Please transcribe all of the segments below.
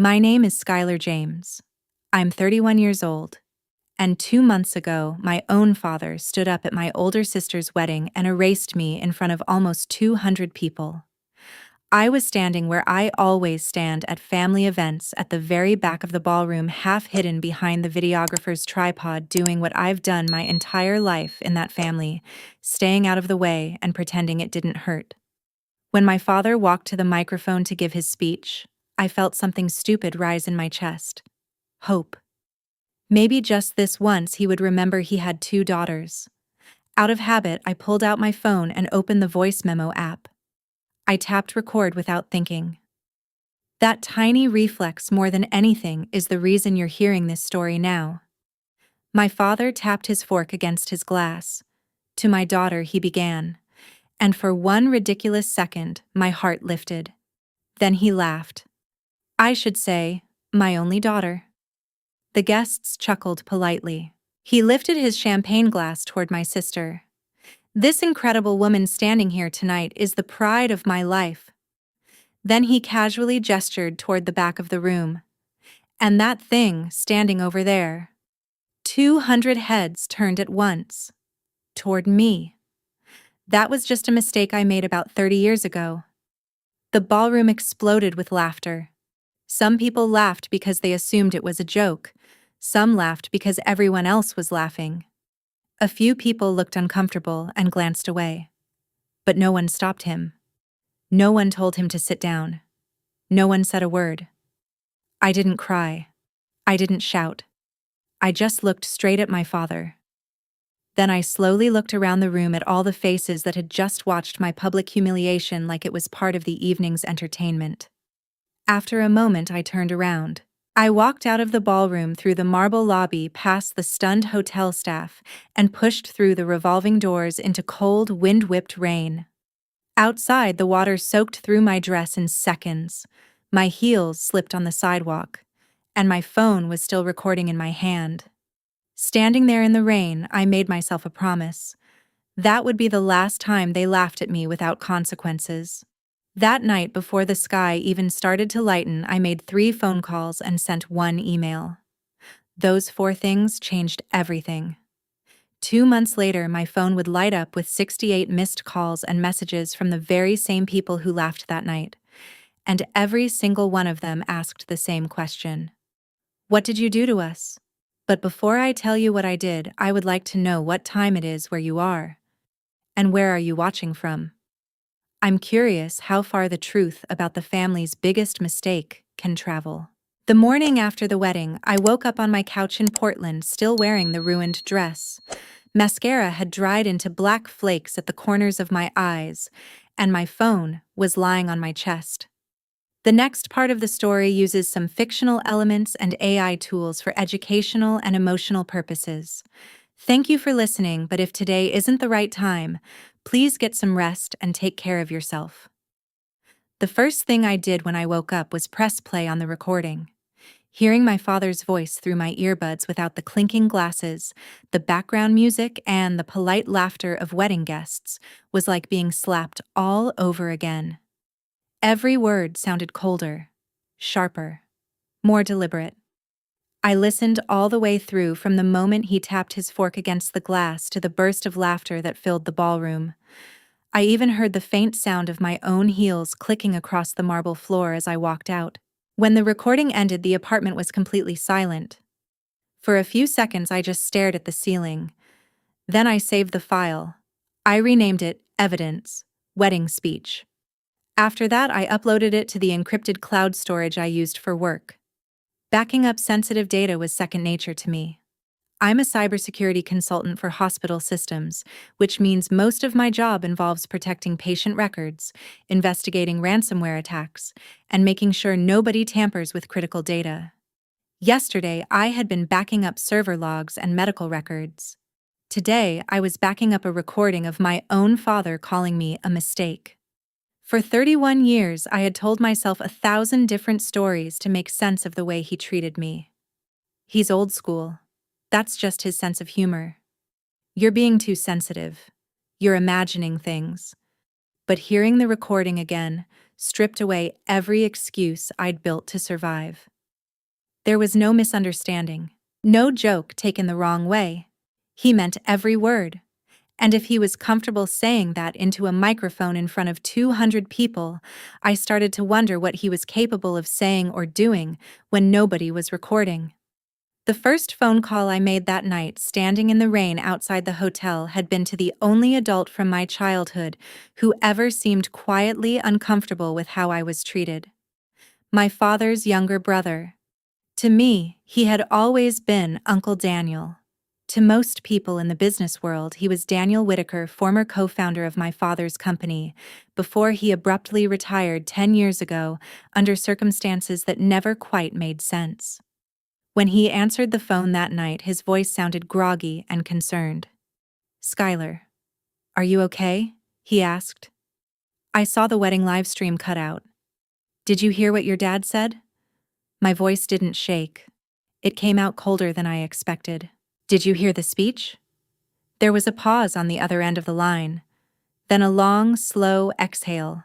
My name is Skylar James. I'm 31 years old. And 2 months ago, my own father stood up at my older sister's wedding and erased me in front of almost 200 people. I was standing where I always stand at family events at the very back of the ballroom, half hidden behind the videographer's tripod, doing what I've done my entire life in that family, staying out of the way and pretending it didn't hurt. When my father walked to the microphone to give his speech, I felt something stupid rise in my chest. Hope. Maybe just this once he would remember he had 2 daughters. Out of habit, I pulled out my phone and opened the voice memo app. I tapped record without thinking. That tiny reflex, more than anything, is the reason you're hearing this story now. My father tapped his fork against his glass. To my daughter, he began. And for one ridiculous second, my heart lifted. Then he laughed. I should say, my only daughter. The guests chuckled politely. He lifted his champagne glass toward my sister. This incredible woman standing here tonight is the pride of my life. Then he casually gestured toward the back of the room. And that thing standing over there. 200 heads turned at once. Toward me. That was just a mistake I made about 30 years ago. The ballroom exploded with laughter. Some people laughed because they assumed it was a joke. Some laughed because everyone else was laughing. A few people looked uncomfortable and glanced away. But no one stopped him. No one told him to sit down. No one said a word. I didn't cry. I didn't shout. I just looked straight at my father. Then I slowly looked around the room at all the faces that had just watched my public humiliation like it was part of the evening's entertainment. After a moment, I turned around. I walked out of the ballroom through the marble lobby past the stunned hotel staff and pushed through the revolving doors into cold, wind-whipped rain. Outside, the water soaked through my dress in seconds. My heels slipped on the sidewalk, and my phone was still recording in my hand. Standing there in the rain, I made myself a promise. That would be the last time they laughed at me without consequences. That night, before the sky even started to lighten, I made 3 phone calls and sent 1 email. Those 4 things changed everything. 2 months later, my phone would light up with 68 missed calls and messages from the very same people who laughed that night. And every single one of them asked the same question. What did you do to us? But before I tell you what I did, I would like to know what time it is where you are. And where are you watching from? I'm curious how far the truth about the family's biggest mistake can travel. The morning after the wedding, I woke up on my couch in Portland, still wearing the ruined dress. Mascara had dried into black flakes at the corners of my eyes, and my phone was lying on my chest. The next part of the story uses some fictional elements and AI tools for educational and emotional purposes. Thank you for listening, but if today isn't the right time, please get some rest and take care of yourself. The first thing I did when I woke up was press play on the recording. Hearing my father's voice through my earbuds without the clinking glasses, the background music, and the polite laughter of wedding guests was like being slapped all over again. Every word sounded colder, sharper, more deliberate. I listened all the way through, from the moment he tapped his fork against the glass to the burst of laughter that filled the ballroom. I even heard the faint sound of my own heels clicking across the marble floor as I walked out. When the recording ended, the apartment was completely silent. For a few seconds, I just stared at the ceiling. Then I saved the file. I renamed it Evidence, Wedding Speech. After that, I uploaded it to the encrypted cloud storage I used for work. Backing up sensitive data was second nature to me. I'm a cybersecurity consultant for hospital systems, which means most of my job involves protecting patient records, investigating ransomware attacks, and making sure nobody tampers with critical data. Yesterday, I had been backing up server logs and medical records. Today, I was backing up a recording of my own father calling me a mistake. For 31 years, I had told myself 1,000 different stories to make sense of the way he treated me. He's old school. That's just his sense of humor. You're being too sensitive. You're imagining things. But hearing the recording again stripped away every excuse I'd built to survive. There was no misunderstanding, no joke taken the wrong way. He meant every word. And if he was comfortable saying that into a microphone in front of 200 people, I started to wonder what he was capable of saying or doing when nobody was recording. The first phone call I made that night, standing in the rain outside the hotel, had been to the only adult from my childhood who ever seemed quietly uncomfortable with how I was treated. My father's younger brother. To me, he had always been Uncle Daniel. To most people in the business world, he was Daniel Whitaker, former co-founder of my father's company, before he abruptly retired 10 years ago under circumstances that never quite made sense. When he answered the phone that night, his voice sounded groggy and concerned. "Skylar, are you okay?" he asked. "I saw the wedding live stream cut out. Did you hear what your dad said?" My voice didn't shake. It came out colder than I expected. "Did you hear the speech?" There was a pause on the other end of the line, then a long, slow exhale.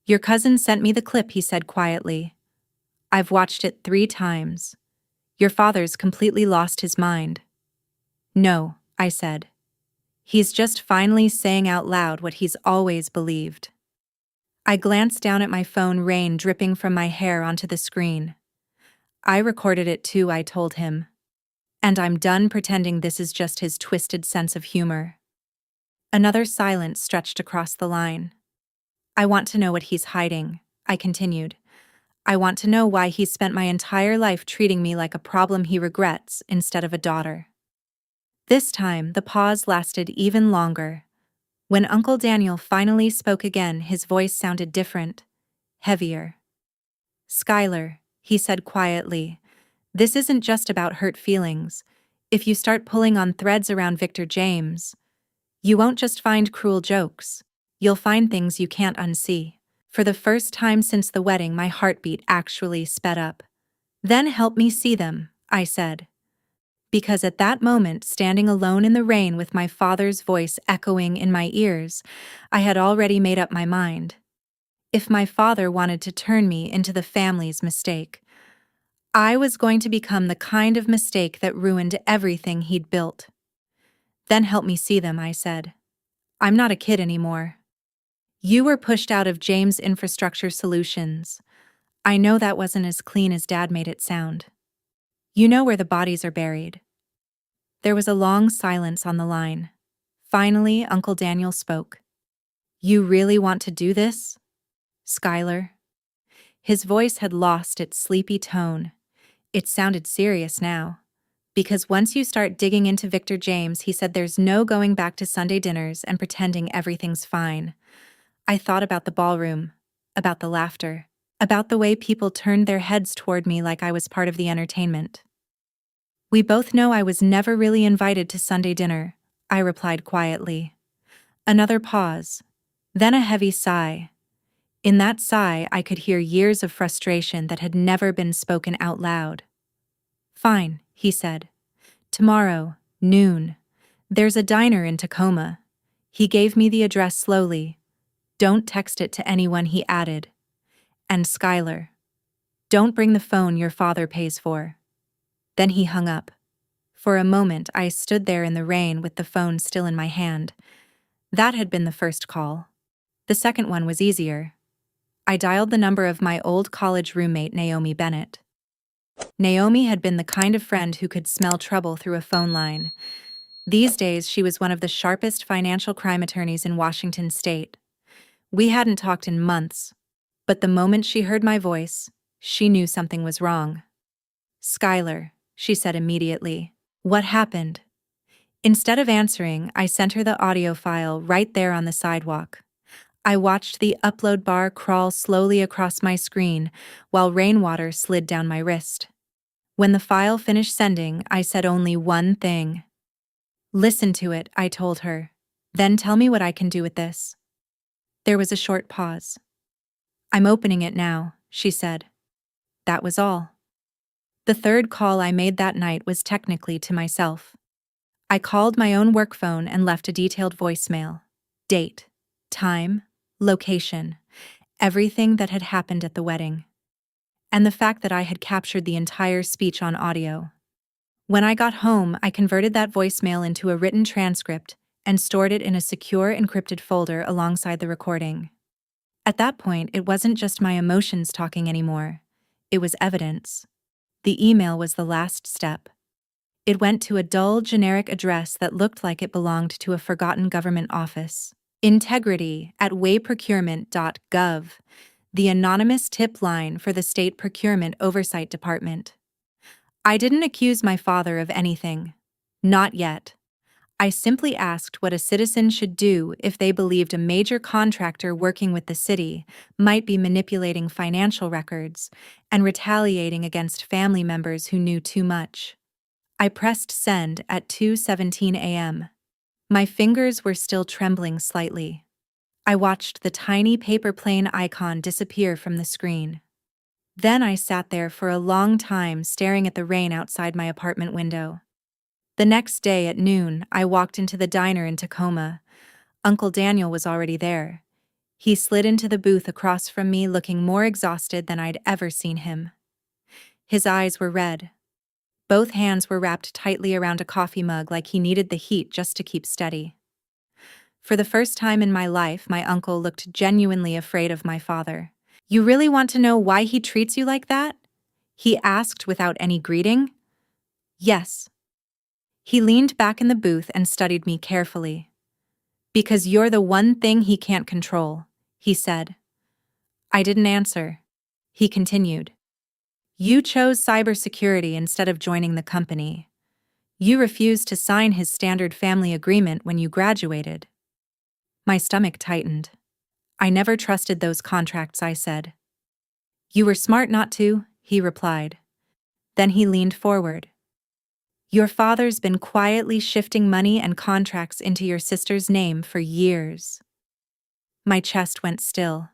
"Your cousin sent me the clip," he said quietly. "I've watched it 3 times. Your father's completely lost his mind." "No," I said. "He's just finally saying out loud what he's always believed." I glanced down at my phone, rain dripping from my hair onto the screen. "I recorded it too," I told him. "And I'm done pretending this is just his twisted sense of humor." Another silence stretched across the line. "I want to know what he's hiding," I continued. "I want to know why he's spent my entire life treating me like a problem he regrets instead of a daughter." This time, the pause lasted even longer. When Uncle Daniel finally spoke again, his voice sounded different, heavier. "Skylar," he said quietly, "this isn't just about hurt feelings. If you start pulling on threads around Victor James, you won't just find cruel jokes. You'll find things you can't unsee." For the first time since the wedding, my heartbeat actually sped up. "Then help me see them," I said. Because at that moment, standing alone in the rain with my father's voice echoing in my ears, I had already made up my mind. If my father wanted to turn me into the family's mistake, I was going to become the kind of mistake that ruined everything he'd built. "Then help me see them," I said. "I'm not a kid anymore. You were pushed out of James Infrastructure Solutions. I know that wasn't as clean as Dad made it sound. You know where the bodies are buried." There was a long silence on the line. Finally, Uncle Daniel spoke. "You really want to do this, Skylar?" His voice had lost its sleepy tone. It sounded serious now. "Because once you start digging into Victor James," he said, "there's no going back to Sunday dinners and pretending everything's fine." I thought about the ballroom, about the laughter, about the way people turned their heads toward me like I was part of the entertainment. "We both know I was never really invited to Sunday dinner," I replied quietly. Another pause, then a heavy sigh. In that sigh, I could hear years of frustration that had never been spoken out loud. "Fine," he said. "Tomorrow, noon. There's a diner in Tacoma." He gave me the address slowly. "Don't text it to anyone," he added. "And Skylar, don't bring the phone your father pays for." Then he hung up. For a moment, I stood there in the rain with the phone still in my hand. That had been the first call. The second one was easier. I dialed the number of my old college roommate, Naomi Bennett. Naomi had been the kind of friend who could smell trouble through a phone line. These days, she was one of the sharpest financial crime attorneys in Washington state. We hadn't talked in months, but the moment she heard my voice, she knew something was wrong. "Skylar," she said immediately. "What happened?" Instead of answering, I sent her the audio file right there on the sidewalk. I watched the upload bar crawl slowly across my screen while rainwater slid down my wrist. When the file finished sending, I said only one thing. "Listen to it," I told her. "Then tell me what I can do with this." There was a short pause. "I'm opening it now," she said. That was all. The third call I made that night was technically to myself. I called my own work phone and left a detailed voicemail. Date, time, location, everything that had happened at the wedding. and the fact that I had captured the entire speech on audio. When I got home, I converted that voicemail into a written transcript and stored it in a secure encrypted folder alongside the recording. At that point, it wasn't just my emotions talking anymore. It was evidence. The email was the last step. It went to a dull, generic address that looked like it belonged to a forgotten government office. integrity@wayprocurement.gov, the anonymous tip line for the State Procurement Oversight Department. I didn't accuse my father of anything. Not yet. I simply asked what a citizen should do if they believed a major contractor working with the city might be manipulating financial records and retaliating against family members who knew too much. I pressed send at 2:17 a.m. My fingers were still trembling slightly. I watched the tiny paper plane icon disappear from the screen. Then I sat there for a long time staring at the rain outside my apartment window. The next day at noon, I walked into the diner in Tacoma. Uncle Daniel was already there. He slid into the booth across from me looking more exhausted than I'd ever seen him. His eyes were red. Both hands were wrapped tightly around a coffee mug like he needed the heat just to keep steady. For the first time in my life, my uncle looked genuinely afraid of my father. "You really want to know why he treats you like that?" he asked without any greeting. "Yes." He leaned back in the booth and studied me carefully. "Because you're the one thing he can't control," he said. I didn't answer. He continued. "You chose cybersecurity instead of joining the company. You refused to sign his standard family agreement when you graduated." My stomach tightened. "I never trusted those contracts," I said. "You were smart not to," he replied. Then he leaned forward. "Your father's been quietly shifting money and contracts into your sister's name for years." My chest went still.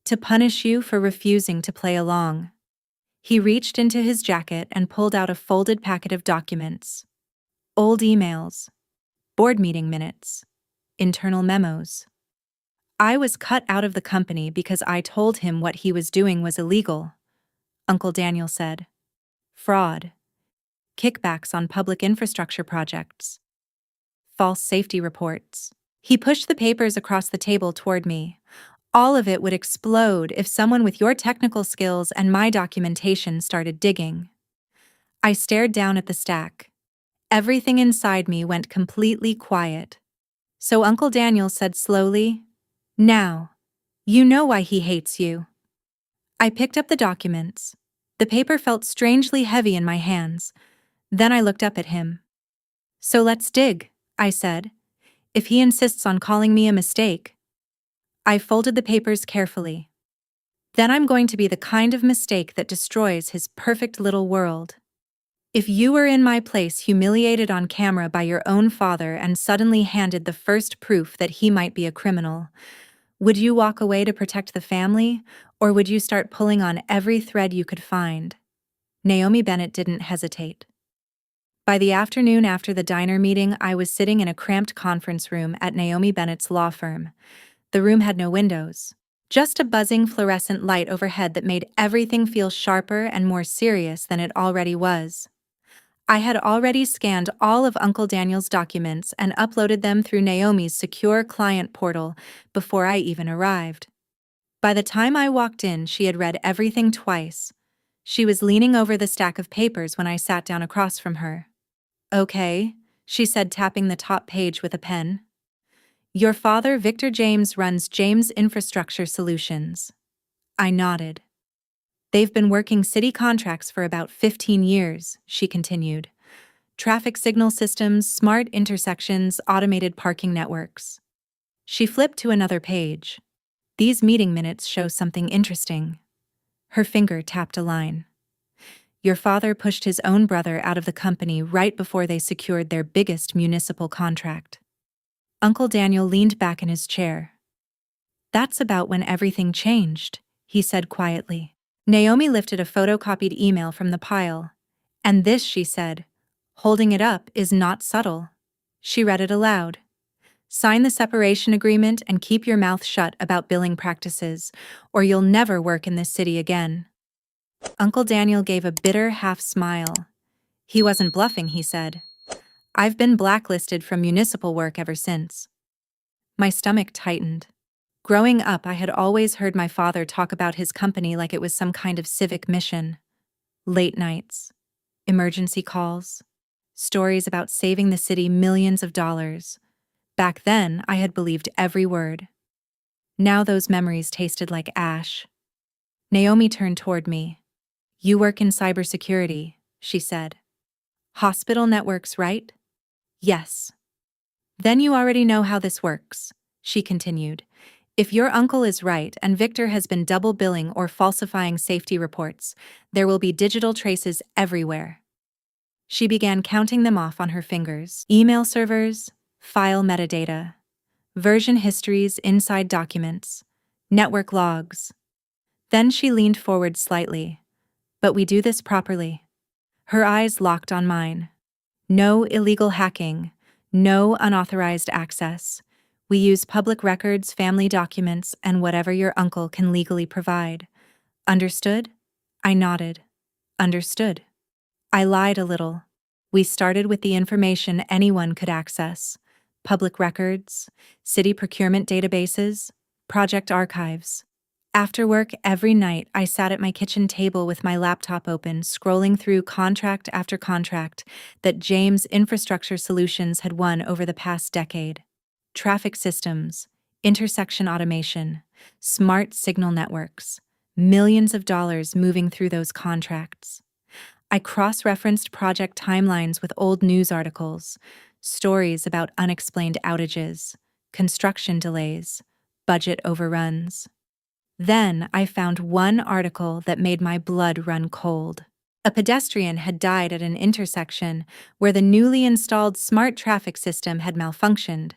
"To punish you for refusing to play along." He reached into his jacket and pulled out a folded packet of documents. Old emails, board meeting minutes, internal memos. "I was cut out of the company because I told him what he was doing was illegal," Uncle Daniel said. "Fraud. Kickbacks on public infrastructure projects. False safety reports." He pushed the papers across the table toward me. "All of it would explode if someone with your technical skills and my documentation started digging." I stared down at the stack. Everything inside me went completely quiet. So Uncle Daniel said slowly, "Now, you know why he hates you." I picked up the documents. The paper felt strangely heavy in my hands. Then I looked up at him. "So let's dig," I said. "If he insists on calling me a mistake." I folded the papers carefully. "Then I'm going to be the kind of mistake that destroys his perfect little world. If you were in my place, humiliated on camera by your own father and suddenly handed the first proof that he might be a criminal, would you walk away to protect the family, or would you start pulling on every thread you could find?" Naomi Bennett didn't hesitate. By the afternoon after the diner meeting, I was sitting in a cramped conference room at Naomi Bennett's law firm. The room had no windows, just a buzzing fluorescent light overhead that made everything feel sharper and more serious than it already was. I had already scanned all of Uncle Daniel's documents and uploaded them through Naomi's secure client portal before I even arrived. By the time I walked in, she had read everything twice. She was leaning over the stack of papers when I sat down across from her. "Okay," she said, tapping the top page with a pen. "Your father, Victor James, runs James Infrastructure Solutions." I nodded. "They've been working city contracts for about 15 years, she continued. "Traffic signal systems, smart intersections, automated parking networks." She flipped to another page. "These meeting minutes show something interesting." Her finger tapped a line. "Your father pushed his own brother out of the company right before they secured their biggest municipal contract." Uncle Daniel leaned back in his chair. "That's about when everything changed," he said quietly. Naomi lifted a photocopied email from the pile. "And this," she said, holding it up, "is not subtle." She read it aloud. "Sign the separation agreement and keep your mouth shut about billing practices, or you'll never work in this city again." Uncle Daniel gave a bitter half-smile. He wasn't bluffing, he said. I've been blacklisted from municipal work ever since. My stomach tightened. Growing up, I had always heard my father talk about his company like it was some kind of civic mission. Late nights, emergency calls, stories about saving the city millions of dollars. Back then, I had believed every word. Now those memories tasted like ash. Naomi turned toward me. You work in cybersecurity, she said. Hospital networks, right? Yes. Then you already know how this works, she continued. If your uncle is right and Victor has been double billing or falsifying safety reports, there will be digital traces everywhere. She began counting them off on her fingers. Email servers, file metadata, version histories inside documents, network logs. Then she leaned forward slightly. But we do this properly. Her eyes locked on mine. No illegal hacking, no unauthorized access. We use public records, family documents, and whatever your uncle can legally provide. Understood? I nodded. Understood. I lied a little. We started with the information anyone could access. Public records, city procurement databases, project archives. After work every night, I sat at my kitchen table with my laptop open, scrolling through contract after contract that James Infrastructure Solutions had won over the past decade. Traffic systems, intersection automation, smart signal networks, millions of dollars moving through those contracts. I cross-referenced project timelines with old news articles, stories about unexplained outages, construction delays, budget overruns. Then I found one article that made my blood run cold. A pedestrian had died at an intersection where the newly installed smart traffic system had malfunctioned,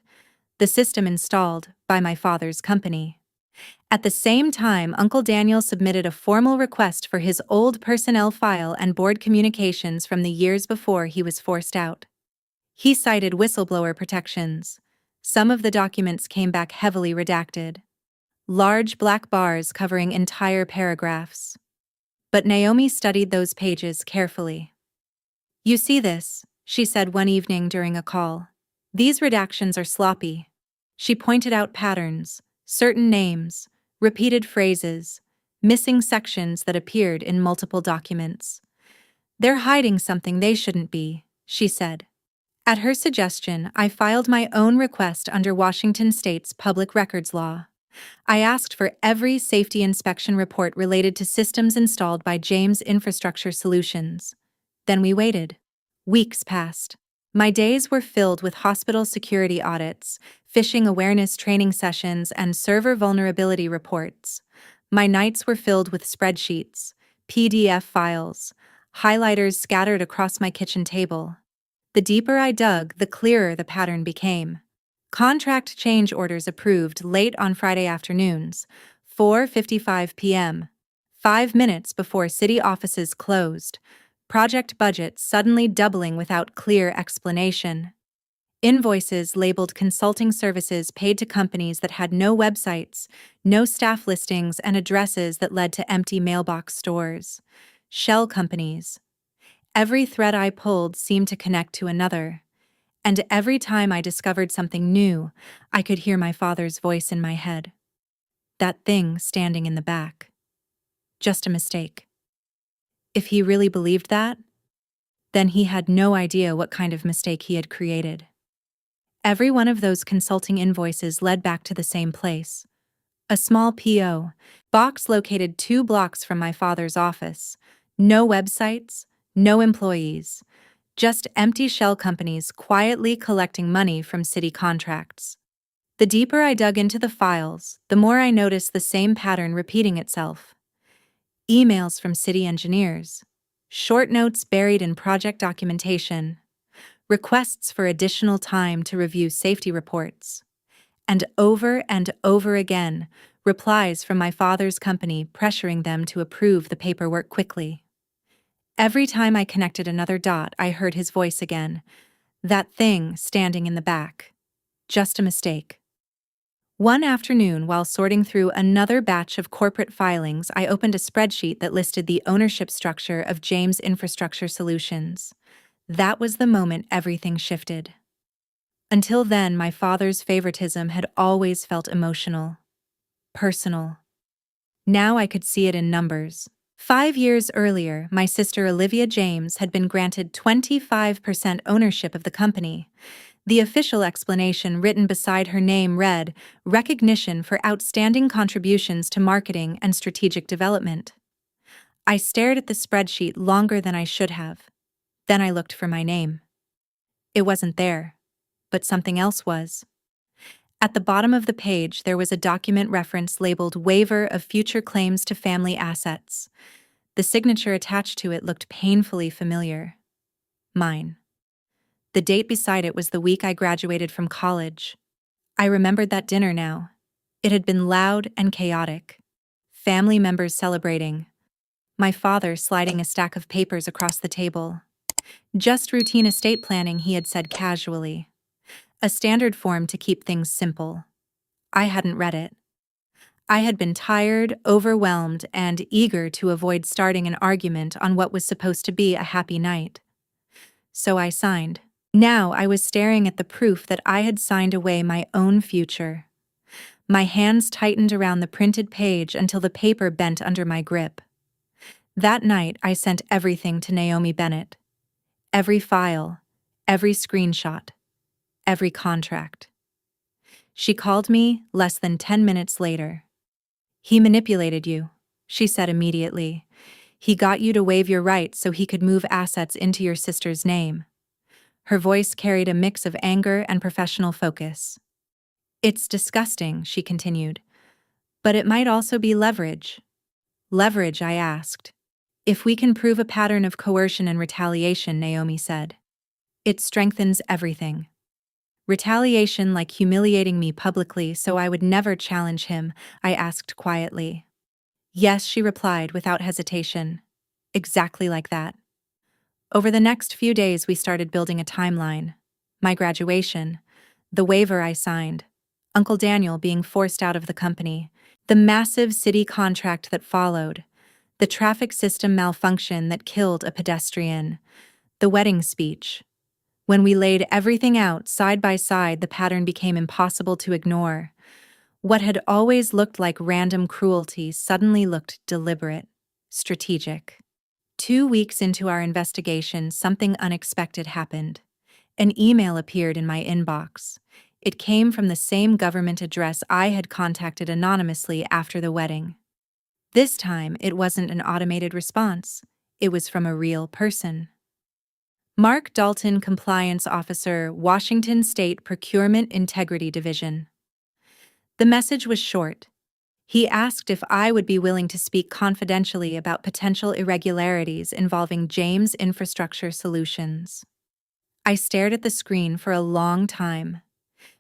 the system installed by my father's company. At the same time, Uncle Daniel submitted a formal request for his old personnel file and board communications from the years before he was forced out. He cited whistleblower protections. Some of the documents came back heavily redacted. Large black bars covering entire paragraphs. But Naomi studied those pages carefully. You see this, she said one evening during a call. These redactions are sloppy. She pointed out patterns, certain names, repeated phrases, missing sections that appeared in multiple documents. They're hiding something they shouldn't be, she said. At her suggestion, I filed my own request under Washington State's public records law. I asked for every safety inspection report related to systems installed by James Infrastructure Solutions. Then we waited. Weeks passed. My days were filled with hospital security audits, phishing awareness training sessions, and server vulnerability reports. My nights were filled with spreadsheets, PDF files, highlighters scattered across my kitchen table. The deeper I dug, the clearer the pattern became. Contract change orders approved late on Friday afternoons, 4:55 p.m., 5 minutes before city offices closed, project budgets suddenly doubling without clear explanation. Invoices labeled consulting services paid to companies that had no websites, no staff listings, and addresses that led to empty mailbox stores. Shell companies. Every thread I pulled seemed to connect to another. And every time I discovered something new, I could hear my father's voice in my head. That thing standing in the back. Just a mistake. If he really believed that, then he had no idea what kind of mistake he had created. Every one of those consulting invoices led back to the same place. A small P.O. box located 2 blocks from my father's office. No websites, no employees. Just empty shell companies quietly collecting money from city contracts. The deeper I dug into the files, the more I noticed the same pattern repeating itself. Emails from city engineers, short notes buried in project documentation, requests for additional time to review safety reports, and over again, replies from my father's company pressuring them to approve the paperwork quickly. Every time I connected another dot, I heard his voice again. That thing standing in the back. Just a mistake. One afternoon, while sorting through another batch of corporate filings, I opened a spreadsheet that listed the ownership structure of James Infrastructure Solutions. That was the moment everything shifted. Until then, my father's favoritism had always felt emotional, personal. Now I could see it in numbers. 5 years earlier, my sister Olivia James had been granted 25% ownership of the company. The official explanation written beside her name read, "Recognition for outstanding contributions to marketing and strategic development." I stared at the spreadsheet longer than I should have. Then I looked for my name. It wasn't there, but something else was. At the bottom of the page, there was a document reference labeled Waiver of Future Claims to Family Assets. The signature attached to it looked painfully familiar. Mine. The date beside it was the week I graduated from college. I remembered that dinner now. It had been loud and chaotic. Family members celebrating. My father sliding a stack of papers across the table. Just routine estate planning, he had said casually. A standard form to keep things simple. I hadn't read it. I had been tired, overwhelmed, and eager to avoid starting an argument on what was supposed to be a happy night. So I signed. Now I was staring at the proof that I had signed away my own future. My hands tightened around the printed page until the paper bent under my grip. That night, I sent everything to Naomi Bennett. Every file, every screenshot, every contract. She called me less than 10 minutes later. "He manipulated you," she said immediately. "He got you to waive your rights so he could move assets into your sister's name." Her voice carried a mix of anger and professional focus. "It's disgusting," she continued. "But it might also be leverage." "Leverage?" I asked. "If we can prove a pattern of coercion and retaliation," Naomi said. "It strengthens everything." "Retaliation like humiliating me publicly so I would never challenge him?" I asked quietly. "Yes," she replied without hesitation. "Exactly like that." Over the next few days, we started building a timeline. My graduation, the waiver I signed, Uncle Daniel being forced out of the company, the massive city contract that followed, the traffic system malfunction that killed a pedestrian, the wedding speech. When we laid everything out side by side, the pattern became impossible to ignore. What had always looked like random cruelty suddenly looked deliberate, strategic. 2 weeks into our investigation, something unexpected happened. An email appeared in my inbox. It came from the same government address I had contacted anonymously after the wedding. This time, it wasn't an automated response. It was from a real person. Mark Dalton, Compliance Officer, Washington State Procurement Integrity Division. The message was short. He asked if I would be willing to speak confidentially about potential irregularities involving James Infrastructure Solutions. I stared at the screen for a long time,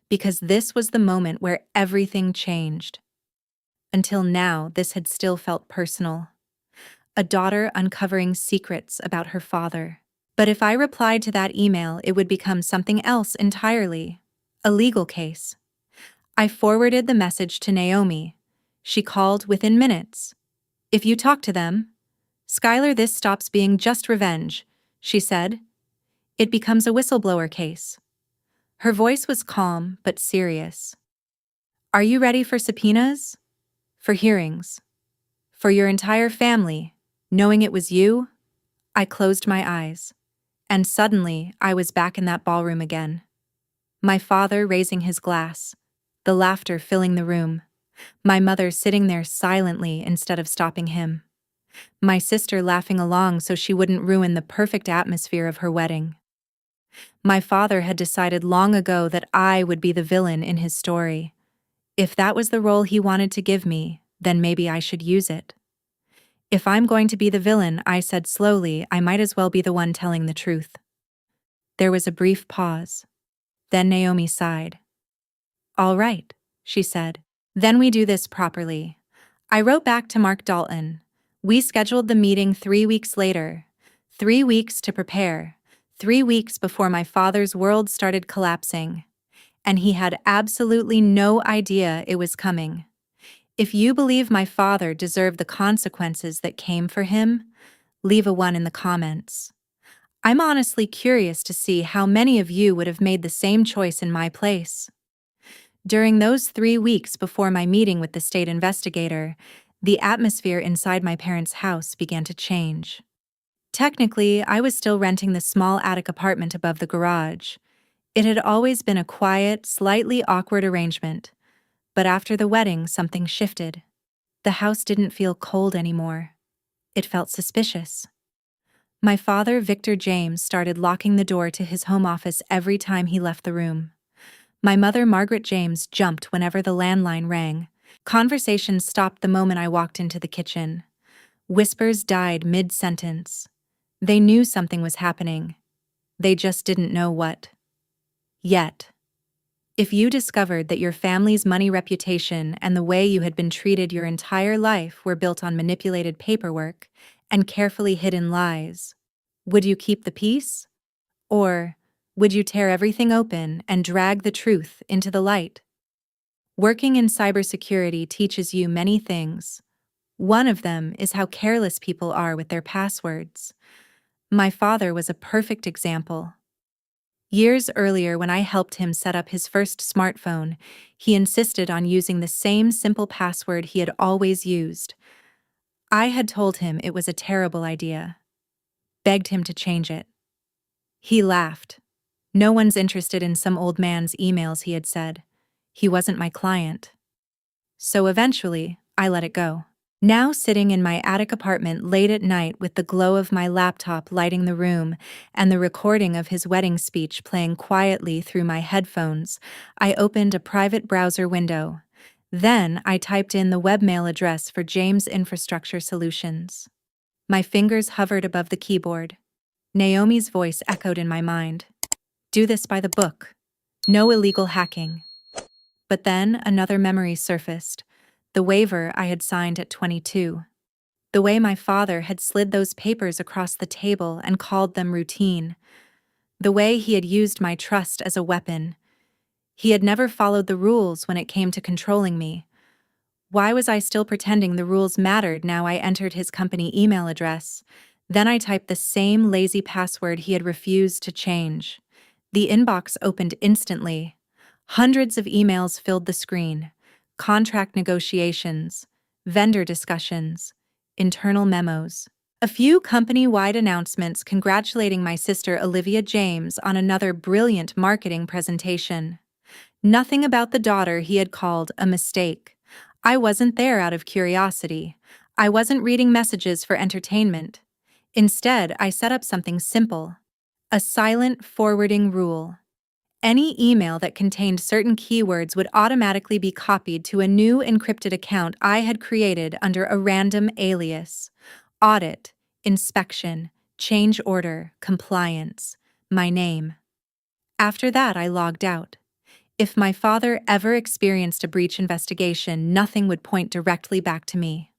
because this was the moment where everything changed. Until now, this had still felt personal. A daughter uncovering secrets about her father. But if I replied to that email, it would become something else entirely. A legal case. I forwarded the message to Naomi. She called within minutes. "If you talk to them, Skylar, this stops being just revenge," she said. "It becomes a whistleblower case." Her voice was calm but serious. "Are you ready for subpoenas? For hearings? For your entire family, knowing it was you?" I closed my eyes. And suddenly, I was back in that ballroom again. My father raising his glass, the laughter filling the room. My mother sitting there silently instead of stopping him. My sister laughing along so she wouldn't ruin the perfect atmosphere of her wedding. My father had decided long ago that I would be the villain in his story. If that was the role he wanted to give me, then maybe I should use it. "If I'm going to be the villain," I said slowly, "I might as well be the one telling the truth." There was a brief pause. Then Naomi sighed. "All right," she said. "Then we do this properly." I wrote back to Mark Dalton. We scheduled the meeting 3 weeks later. 3 weeks to prepare. 3 weeks before my father's world started collapsing. and he had absolutely no idea it was coming. If you believe my father deserved the consequences that came for him, leave a 1 in the comments. I'm honestly curious to see how many of you would have made the same choice in my place. During those 3 weeks before my meeting with the state investigator, the atmosphere inside my parents' house began to change. Technically, I was still renting the small attic apartment above the garage. It had always been a quiet, slightly awkward arrangement, but after the wedding, something shifted. The house didn't feel cold anymore. It felt suspicious. My father, Victor James, started locking the door to his home office every time he left the room. My mother, Margaret James, jumped whenever the landline rang. Conversations stopped the moment I walked into the kitchen. Whispers died mid-sentence. They knew something was happening. They just didn't know what. Yet. If you discovered that your family's money reputation and the way you had been treated your entire life were built on manipulated paperwork and carefully hidden lies, would you keep the peace? Or would you tear everything open and drag the truth into the light? Working in cybersecurity teaches you many things. One of them is how careless people are with their passwords. My father was a perfect example. Years earlier, when I helped him set up his first smartphone, he insisted on using the same simple password he had always used. I had told him it was a terrible idea, begged him to change it. He laughed. No one's interested in some old man's emails, he had said. He wasn't my client. So eventually, I let it go. Now sitting in my attic apartment late at night with the glow of my laptop lighting the room and the recording of his wedding speech playing quietly through my headphones, I opened a private browser window. Then I typed in the webmail address for James Infrastructure Solutions. My fingers hovered above the keyboard. Naomi's voice echoed in my mind. Do this by the book. No illegal hacking. But then another memory surfaced. The waiver I had signed at 22. The way my father had slid those papers across the table and called them routine. The way he had used my trust as a weapon. He had never followed the rules when it came to controlling me. Why was I still pretending the rules mattered now I entered his company email address? Then I typed the same lazy password he had refused to change. The inbox opened instantly. Hundreds of emails filled the screen. Contract negotiations, vendor discussions, internal memos. A few company-wide announcements congratulating my sister Olivia James on another brilliant marketing presentation. Nothing about the daughter he had called a mistake. I wasn't there out of curiosity. I wasn't reading messages for entertainment. Instead, I set up something simple. A silent forwarding rule. Any email that contained certain keywords would automatically be copied to a new encrypted account I had created under a random alias. Audit, inspection, change order, compliance, my name. After that, I logged out. If my father ever experienced a breach investigation, nothing would point directly back to me.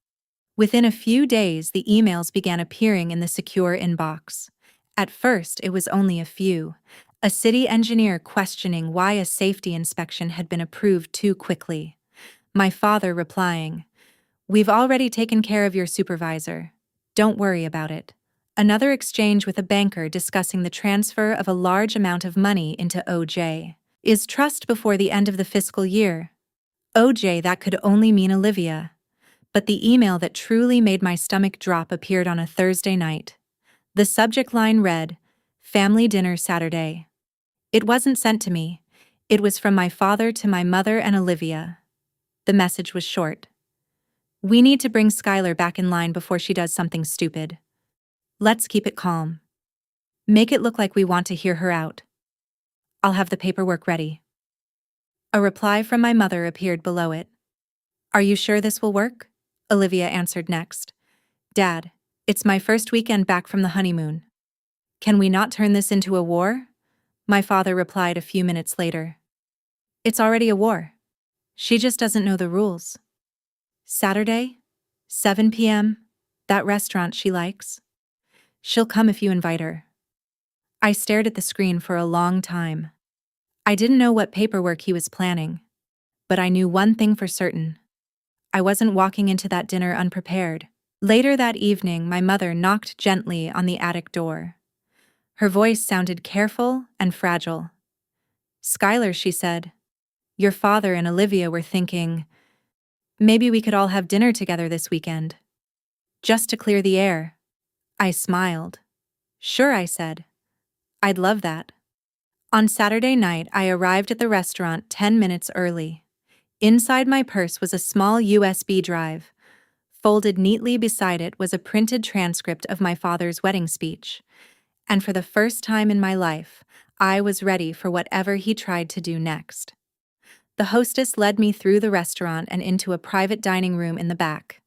Within a few days, the emails began appearing in the secure inbox. At first, it was only a few. A city engineer questioning why a safety inspection had been approved too quickly. My father replying, "We've already taken care of your supervisor. Don't worry about it." Another exchange with a banker discussing the transfer of a large amount of money into OJ. Is trust before the end of the fiscal year? OJ, that could only mean Olivia. But the email that truly made my stomach drop appeared on a Thursday night. The subject line read, "Family dinner Saturday." It wasn't sent to me. It was from my father to my mother and Olivia. The message was short. "We need to bring Skylar back in line before she does something stupid. Let's keep it calm. Make it look like we want to hear her out. I'll have the paperwork ready." A reply from my mother appeared below it. "Are you sure this will work?" Olivia answered next. "Dad, it's my first weekend back from the honeymoon. Can we not turn this into a war?" My father replied a few minutes later. "It's already a war. She just doesn't know the rules. Saturday, 7 p.m., that restaurant she likes. She'll come if you invite her." I stared at the screen for a long time. I didn't know what paperwork he was planning, but I knew one thing for certain. I wasn't walking into that dinner unprepared. Later that evening, my mother knocked gently on the attic door. Her voice sounded careful and fragile. "Skylar," she said, "your father and Olivia were thinking, maybe we could all have dinner together this weekend. Just to clear the air." I smiled. "Sure," I said. "I'd love that." On Saturday night, I arrived at the restaurant 10 minutes early. Inside my purse was a small USB drive. Folded neatly beside it was a printed transcript of my father's wedding speech. And for the first time in my life, I was ready for whatever he tried to do next. The hostess led me through the restaurant and into a private dining room in the back.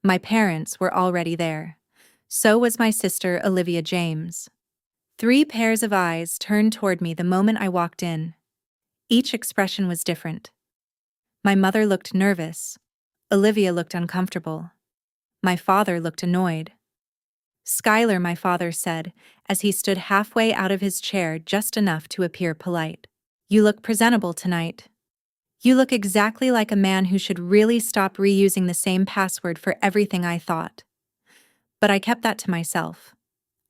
My parents were already there. So was my sister, Olivia James. 3 pairs of eyes turned toward me the moment I walked in. Each expression was different. My mother looked nervous. Olivia looked uncomfortable. My father looked annoyed. "Skylar," my father said, as he stood halfway out of his chair just enough to appear polite. "You look presentable tonight. You look exactly like a man who should really stop reusing the same password for everything," I thought. But I kept that to myself.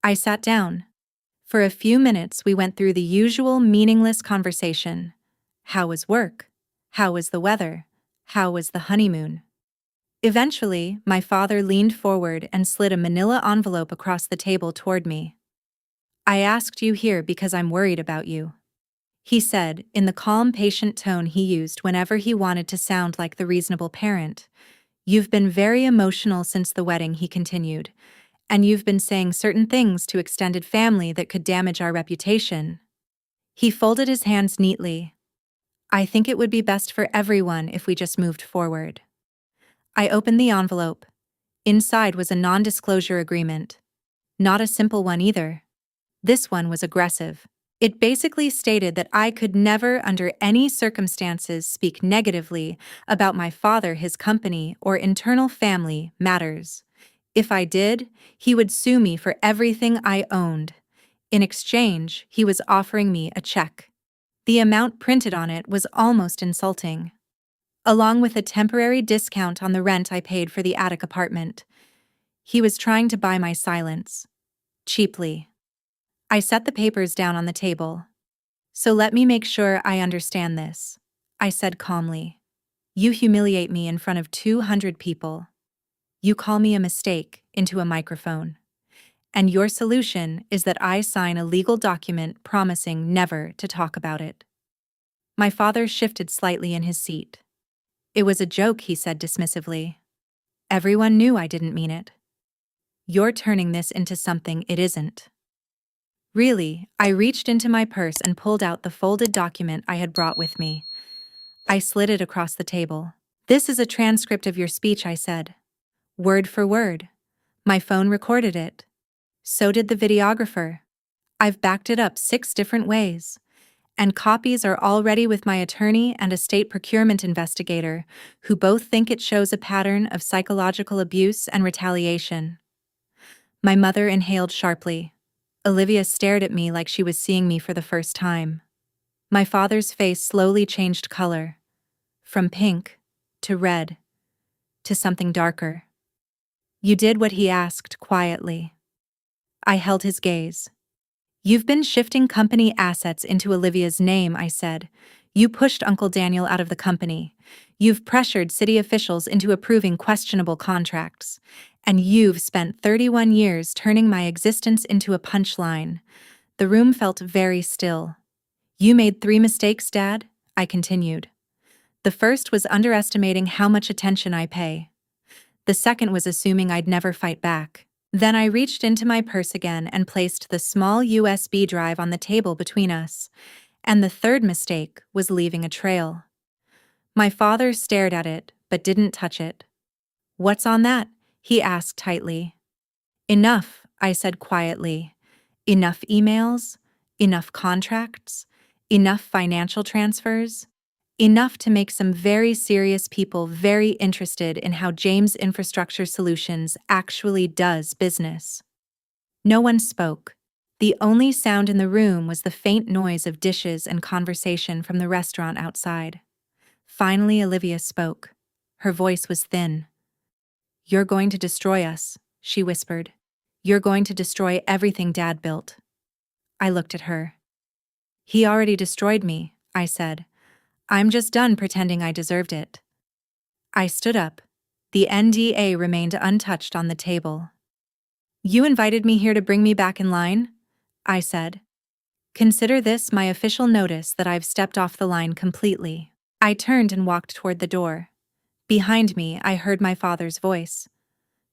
I sat down. For a few minutes, we went through the usual meaningless conversation. How was work? How was the weather? How was the honeymoon? Eventually, my father leaned forward and slid a manila envelope across the table toward me. "I asked you here because I'm worried about you," he said, in the calm, patient tone he used whenever he wanted to sound like the reasonable parent. "You've been very emotional since the wedding," he continued, "and you've been saying certain things to extended family that could damage our reputation." He folded his hands neatly. "I think it would be best for everyone if we just moved forward." I opened the envelope. Inside was a non-disclosure agreement. Not a simple one either. This one was aggressive. It basically stated that I could never, under any circumstances, speak negatively about my father, his company, or internal family matters. If I did, he would sue me for everything I owned. In exchange, he was offering me a check. The amount printed on it was almost insulting. Along with a temporary discount on the rent I paid for the attic apartment. He was trying to buy my silence. Cheaply. I set the papers down on the table. "So let me make sure I understand this," I said calmly. "You humiliate me in front of 200 people. You call me a mistake into a microphone. And your solution is that I sign a legal document promising never to talk about it." My father shifted slightly in his seat. "It was a joke," he said dismissively. "Everyone knew I didn't mean it. You're turning this into something it isn't." Really, I reached into my purse and pulled out the folded document I had brought with me. I slid it across the table. "This is a transcript of your speech," I said. "Word for word. My phone recorded it. So did the videographer. I've backed it up 6 different ways. And copies are all ready with my attorney and a state procurement investigator, who both think it shows a pattern of psychological abuse and retaliation." My mother inhaled sharply. Olivia stared at me like she was seeing me for the first time. My father's face slowly changed color. From pink, to red, to something darker. "You did what he asked," quietly. I held his gaze. "You've been shifting company assets into Olivia's name," I said. "You pushed Uncle Daniel out of the company. You've pressured city officials into approving questionable contracts. And you've spent 31 years turning my existence into a punchline." The room felt very still. "You made 3 mistakes, Dad," I continued. "The first was underestimating how much attention I pay. The second was assuming I'd never fight back. Then I reached into my purse again and placed the small USB drive on the table between us. And the third mistake was leaving a trail." My father stared at it, but didn't touch it. "What's on that?" he asked tightly. "Enough," I said quietly. "Enough emails, enough contracts, enough financial transfers, enough to make some very serious people very interested in how James Infrastructure Solutions actually does business." No one spoke. The only sound in the room was the faint noise of dishes and conversation from the restaurant outside. Finally, Olivia spoke. Her voice was thin. "You're going to destroy us," she whispered. "You're going to destroy everything Dad built." I looked at her. "He already destroyed me," I said. "I'm just done pretending I deserved it." I stood up. The NDA remained untouched on the table. "You invited me here to bring me back in line?" I said. "Consider this my official notice that I've stepped off the line completely." I turned and walked toward the door. Behind me, I heard my father's voice.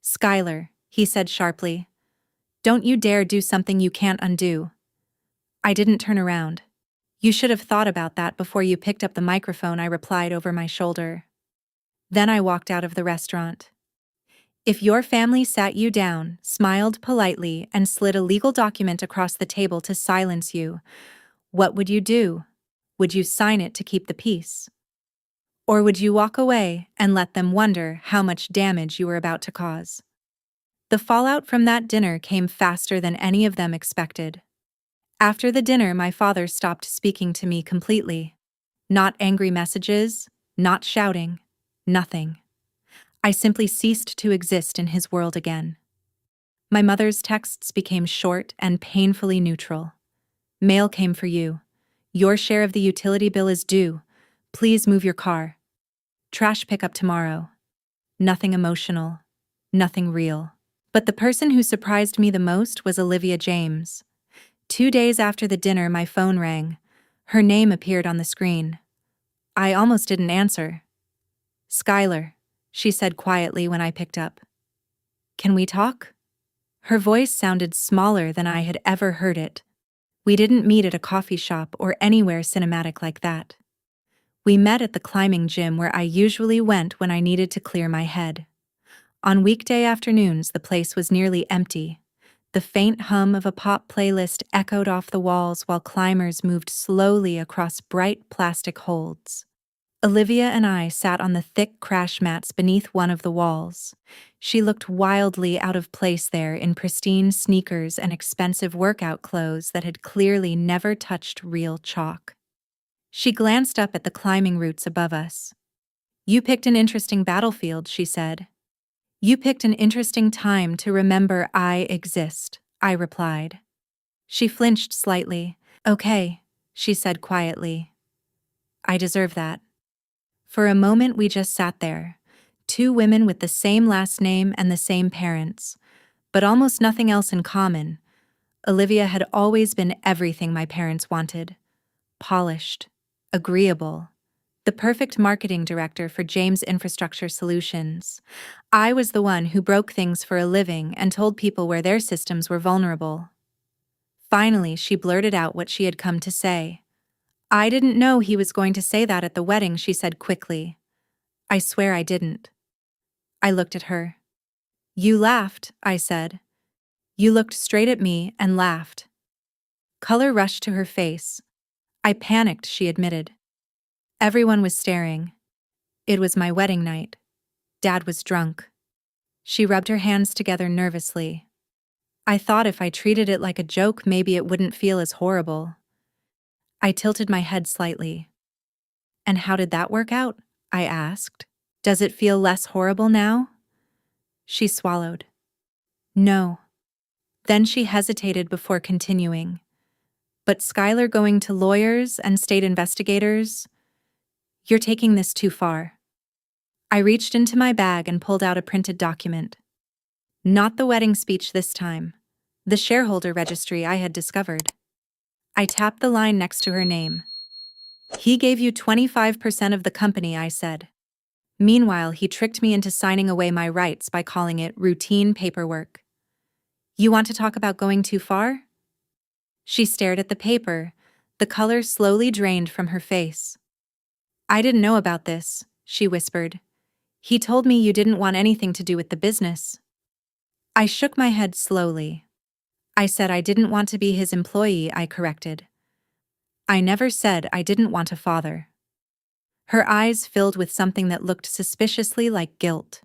"Skylar," he said sharply, "don't you dare do something you can't undo." I didn't turn around. "You should have thought about that before you picked up the microphone," I replied over my shoulder. Then I walked out of the restaurant. "If your family sat you down, smiled politely, and slid a legal document across the table to silence you, what would you do? Would you sign it to keep the peace? Or would you walk away and let them wonder how much damage you were about to cause?" The fallout from that dinner came faster than any of them expected. After the dinner, my father stopped speaking to me completely. Not angry messages, not shouting, nothing. I simply ceased to exist in his world again. My mother's texts became short and painfully neutral. "Mail came for you. Your share of the utility bill is due. Please move your car. Trash pickup tomorrow." Nothing emotional. Nothing real. But the person who surprised me the most was Olivia James. 2 days after the dinner, my phone rang. Her name appeared on the screen. I almost didn't answer. "Skylar," she said quietly when I picked up. "Can we talk?" Her voice sounded smaller than I had ever heard it. We didn't meet at a coffee shop or anywhere cinematic like that. We met at the climbing gym where I usually went when I needed to clear my head. On weekday afternoons, the place was nearly empty. The faint hum of a pop playlist echoed off the walls while climbers moved slowly across bright plastic holds. Olivia and I sat on the thick crash mats beneath one of the walls. She looked wildly out of place there in pristine sneakers and expensive workout clothes that had clearly never touched real chalk. She glanced up at the climbing routes above us. "You picked an interesting battlefield," she said. "You picked an interesting time to remember I exist," I replied. She flinched slightly. "Okay," she said quietly. "I deserve that." For a moment we just sat there, two women with the same last name and the same parents, but almost nothing else in common. Olivia had always been everything my parents wanted. Polished, agreeable, the perfect marketing director for James Infrastructure Solutions. I was the one who broke things for a living and told people where their systems were vulnerable. Finally, she blurted out what she had come to say. "I didn't know he was going to say that at the wedding," she said quickly. "I swear I didn't." I looked at her. "You laughed," I said. "You looked straight at me and laughed." Color rushed to her face. "I panicked," she admitted. Everyone was staring. It was my wedding night. Dad was drunk. She rubbed her hands together nervously. "I thought if I treated it like a joke, maybe it wouldn't feel as horrible." I tilted my head slightly. "And how did that work out?" I asked. "Does it feel less horrible now?" She swallowed. "No." Then she hesitated before continuing. "But Skylar going to lawyers and state investigators? You're taking this too far." I reached into my bag and pulled out a printed document. Not the wedding speech this time. The shareholder registry I had discovered. I tapped the line next to her name. "He gave you 25% of the company," I said. Meanwhile, he tricked me into signing away my rights by calling it routine paperwork. "You want to talk about going too far?" She stared at the paper. The color slowly drained from her face. "I didn't know about this," she whispered. "He told me you didn't want anything to do with the business." I shook my head slowly. "I said I didn't want to be his employee," I corrected. "I never said I didn't want a father." Her eyes filled with something that looked suspiciously like guilt.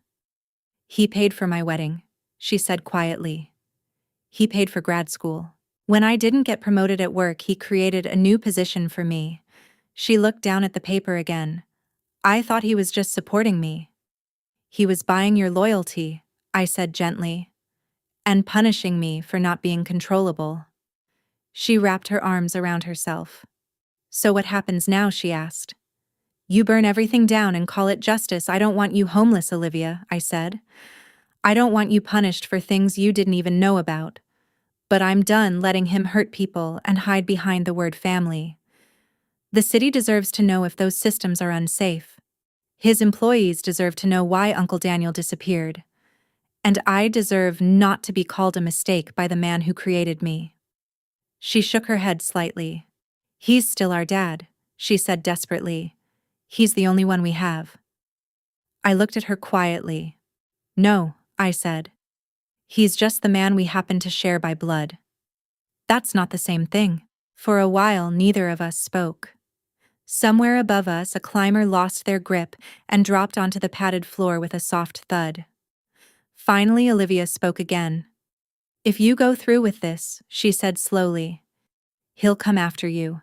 "He paid for my wedding," she said quietly. "He paid for grad school." When I didn't get promoted at work, he created a new position for me. She looked down at the paper again. I thought he was just supporting me. He was buying your loyalty, I said gently, and punishing me for not being controllable. She wrapped her arms around herself. So what happens now? She asked. You burn everything down and call it justice. I don't want you homeless, Olivia, I said. I don't want you punished for things you didn't even know about. But I'm done letting him hurt people and hide behind the word family. The city deserves to know if those systems are unsafe. His employees deserve to know why Uncle Daniel disappeared. And I deserve not to be called a mistake by the man who created me. She shook her head slightly. He's still our dad, she said desperately. He's the only one we have. I looked at her quietly. No, I said. He's just the man we happen to share by blood. That's not the same thing. For a while, neither of us spoke. Somewhere above us, a climber lost their grip and dropped onto the padded floor with a soft thud. Finally, Olivia spoke again. If you go through with this, she said slowly, he'll come after you.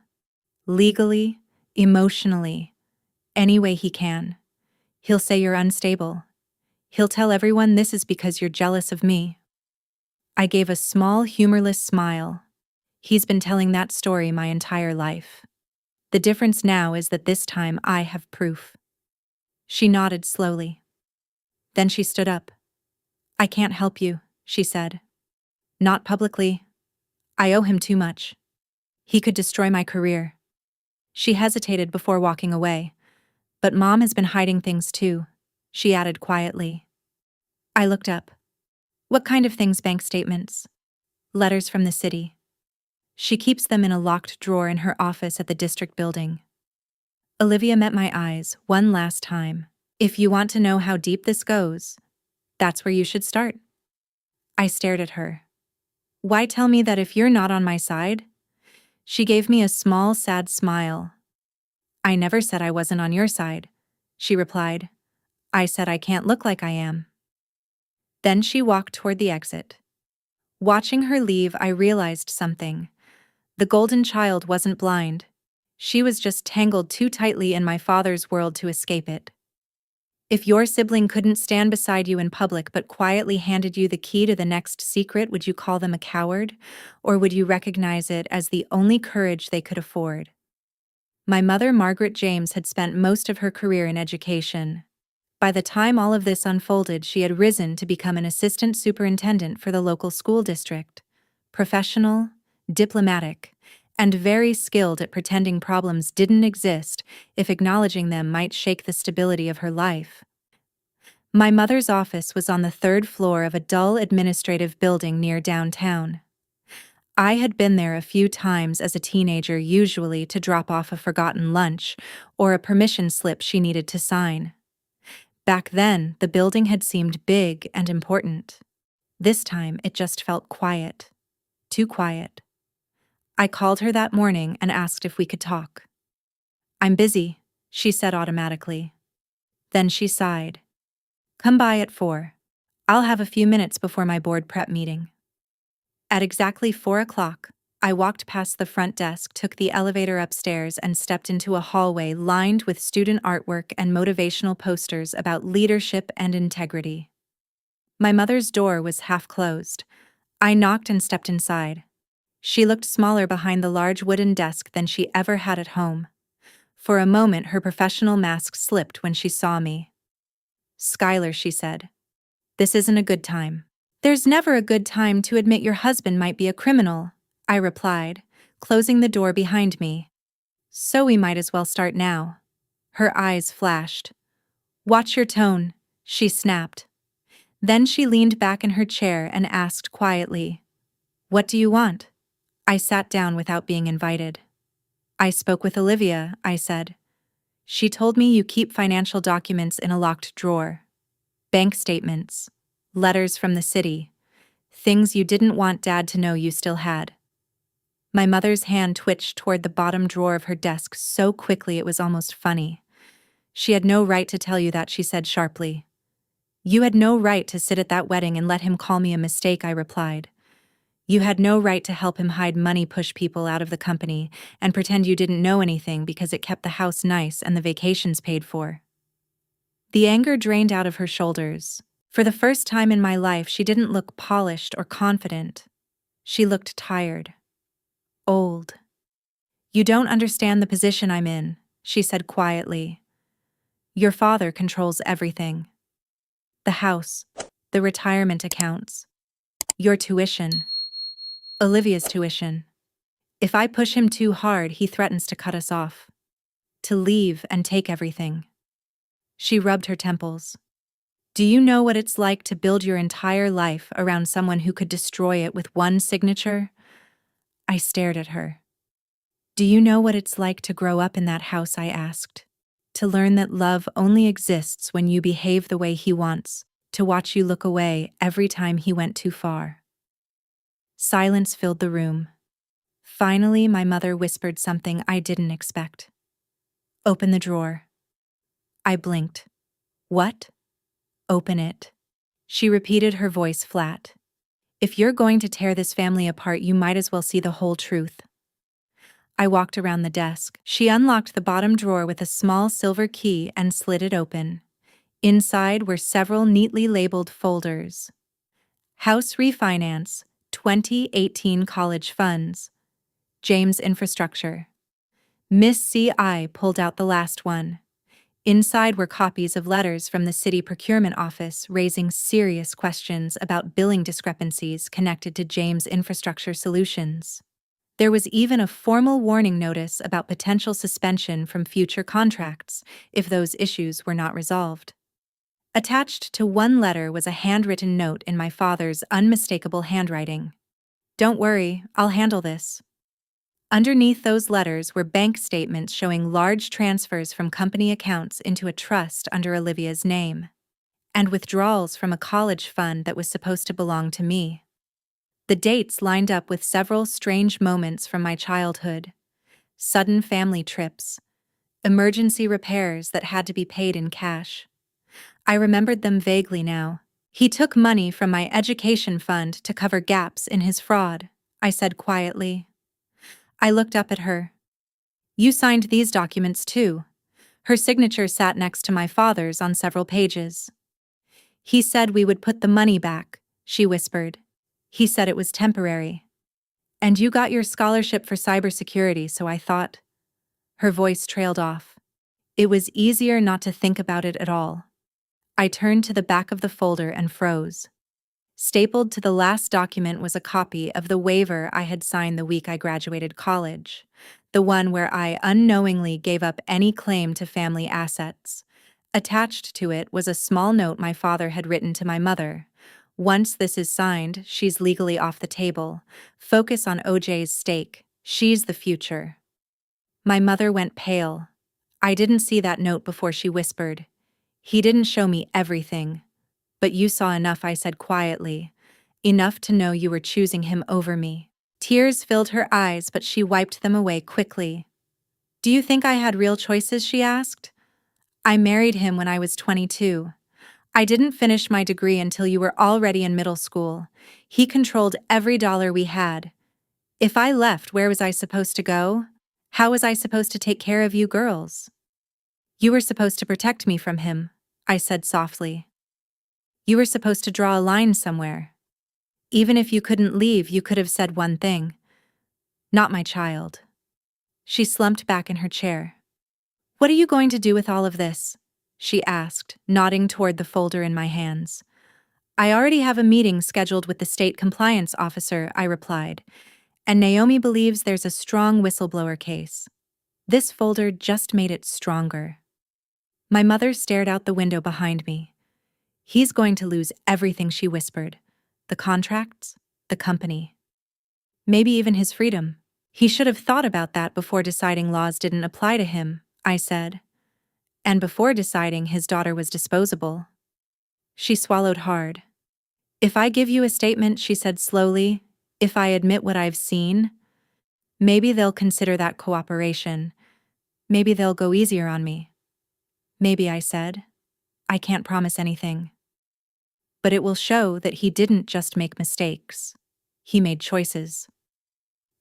Legally, emotionally, any way he can. He'll say you're unstable. He'll tell everyone this is because you're jealous of me. I gave a small, humorless smile. He's been telling that story my entire life. The difference now is that this time I have proof. She nodded slowly. Then she stood up. I can't help you, she said. Not publicly. I owe him too much. He could destroy my career. She hesitated before walking away. But Mom has been hiding things too, she added quietly. I looked up. What kind of things? Bank statements. Letters from the city. She keeps them in a locked drawer in her office at the district building. Olivia met my eyes one last time. If you want to know how deep this goes, that's where you should start. I stared at her. Why tell me that if you're not on my side? She gave me a small, sad smile. I never said I wasn't on your side, she replied. I said I can't look like I am. Then she walked toward the exit. Watching her leave, I realized something. The golden child wasn't blind. She was just tangled too tightly in my father's world to escape it. If your sibling couldn't stand beside you in public but quietly handed you the key to the next secret, would you call them a coward? Or would you recognize it as the only courage they could afford? My mother, Margaret James, had spent most of her career in education. By the time all of this unfolded, she had risen to become an assistant superintendent for the local school district. Professional, diplomatic, and very skilled at pretending problems didn't exist if acknowledging them might shake the stability of her life. My mother's office was on the third floor of a dull administrative building near downtown. I had been there a few times as a teenager, usually to drop off a forgotten lunch or a permission slip she needed to sign. Back then, the building had seemed big and important. This time, it just felt quiet. Too quiet. I called her that morning and asked if we could talk. I'm busy, she said automatically. Then she sighed. Come by at 4. I'll have a few minutes before my board prep meeting. At exactly 4 o'clock, I walked past the front desk, took the elevator upstairs, and stepped into a hallway lined with student artwork and motivational posters about leadership and integrity. My mother's door was half closed. I knocked and stepped inside. She looked smaller behind the large wooden desk than she ever had at home. For a moment, her professional mask slipped when she saw me. Skylar, she said. This isn't a good time. There's never a good time to admit your husband might be a criminal, I replied, closing the door behind me. So we might as well start now. Her eyes flashed. Watch your tone, she snapped. Then she leaned back in her chair and asked quietly, What do you want? I sat down without being invited. I spoke with Olivia, I said. She told me you keep financial documents in a locked drawer. Bank statements, letters from the city, things you didn't want Dad to know you still had. My mother's hand twitched toward the bottom drawer of her desk so quickly it was almost funny. She had no right to tell you that, she said sharply. You had no right to sit at that wedding and let him call me a mistake, I replied. You had no right to help him hide money, push people out of the company, and pretend you didn't know anything because it kept the house nice and the vacations paid for. The anger drained out of her shoulders. For the first time in my life, she didn't look polished or confident. She looked tired. Old. You don't understand the position I'm in, she said quietly. Your father controls everything. The house, the retirement accounts, your tuition, Olivia's tuition. If I push him too hard, he threatens to cut us off. To leave and take everything. She rubbed her temples. Do you know what it's like to build your entire life around someone who could destroy it with one signature? I stared at her. Do you know what it's like to grow up in that house? I asked. To learn that love only exists when you behave the way he wants, to watch you look away every time he went too far. Silence filled the room. Finally, my mother whispered something I didn't expect. Open the drawer. I blinked. What? Open it. She repeated, her voice flat. If you're going to tear this family apart, you might as well see the whole truth. I walked around the desk. She unlocked the bottom drawer with a small silver key and slid it open. Inside were several neatly labeled folders. House refinance, 2018 college funds. James infrastructure. Miss C.I. pulled out the last one. Inside were copies of letters from the city procurement office raising serious questions about billing discrepancies connected to James Infrastructure Solutions. There was even a formal warning notice about potential suspension from future contracts if those issues were not resolved. Attached to one letter was a handwritten note in my father's unmistakable handwriting. Don't worry, I'll handle this. Underneath those letters were bank statements showing large transfers from company accounts into a trust under Olivia's name, and withdrawals from a college fund that was supposed to belong to me. The dates lined up with several strange moments from my childhood. Sudden family trips, emergency repairs that had to be paid in cash. I remembered them vaguely now. He took money from my education fund to cover gaps in his fraud, I said quietly. I looked up at her. You signed these documents too. Her signature sat next to my father's on several pages. He said we would put the money back, she whispered. He said it was temporary. And you got your scholarship for cybersecurity, so I thought. Her voice trailed off. It was easier not to think about it at all. I turned to the back of the folder and froze. Stapled to the last document was a copy of the waiver I had signed the week I graduated college, the one where I unknowingly gave up any claim to family assets. Attached to it was a small note my father had written to my mother. Once this is signed, she's legally off the table. Focus on OJ's stake. She's the future. My mother went pale. I didn't see that note before she whispered. He didn't show me everything. But you saw enough, I said quietly. Enough to know you were choosing him over me. Tears filled her eyes, but she wiped them away quickly. Do you think I had real choices? She asked. I married him when I was 22. I didn't finish my degree until you were already in middle school. He controlled every dollar we had. If I left, where was I supposed to go? How was I supposed to take care of you girls? You were supposed to protect me from him, I said softly. You were supposed to draw a line somewhere. Even if you couldn't leave, you could have said one thing. Not my child. She slumped back in her chair. What are you going to do with all of this? She asked, nodding toward the folder in my hands. I already have a meeting scheduled with the state compliance officer, I replied, and Naomi believes there's a strong whistleblower case. This folder just made it stronger. My mother stared out the window behind me. He's going to lose everything, she whispered. The contracts, the company. Maybe even his freedom. He should have thought about that before deciding laws didn't apply to him, I said. And before deciding his daughter was disposable. She swallowed hard. If I give you a statement, she said slowly, if I admit what I've seen, maybe they'll consider that cooperation. Maybe they'll go easier on me. Maybe, I said. I can't promise anything. But it will show that he didn't just make mistakes. He made choices.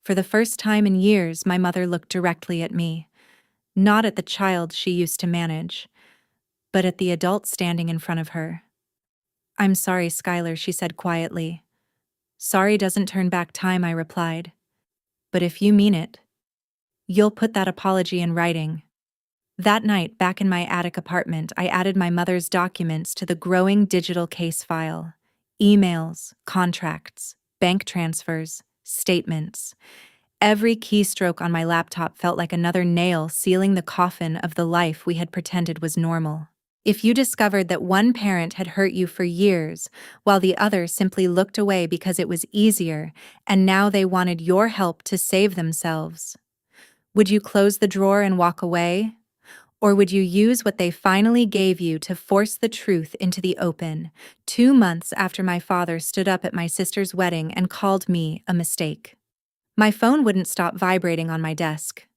For the first time in years, my mother looked directly at me, not at the child she used to manage, but at the adult standing in front of her. "I'm sorry, Skylar," she said quietly. "Sorry doesn't turn back time," I replied. "But if you mean it, you'll put that apology in writing." That night, back in my attic apartment, I added my mother's documents to the growing digital case file. Emails, contracts, bank transfers, statements. Every keystroke on my laptop felt like another nail sealing the coffin of the life we had pretended was normal. If you discovered that one parent had hurt you for years, while the other simply looked away because it was easier, and now they wanted your help to save themselves, would you close the drawer and walk away? Or would you use what they finally gave you to force the truth into the open, 2 months after my father stood up at my sister's wedding and called me a mistake? My phone wouldn't stop vibrating on my desk.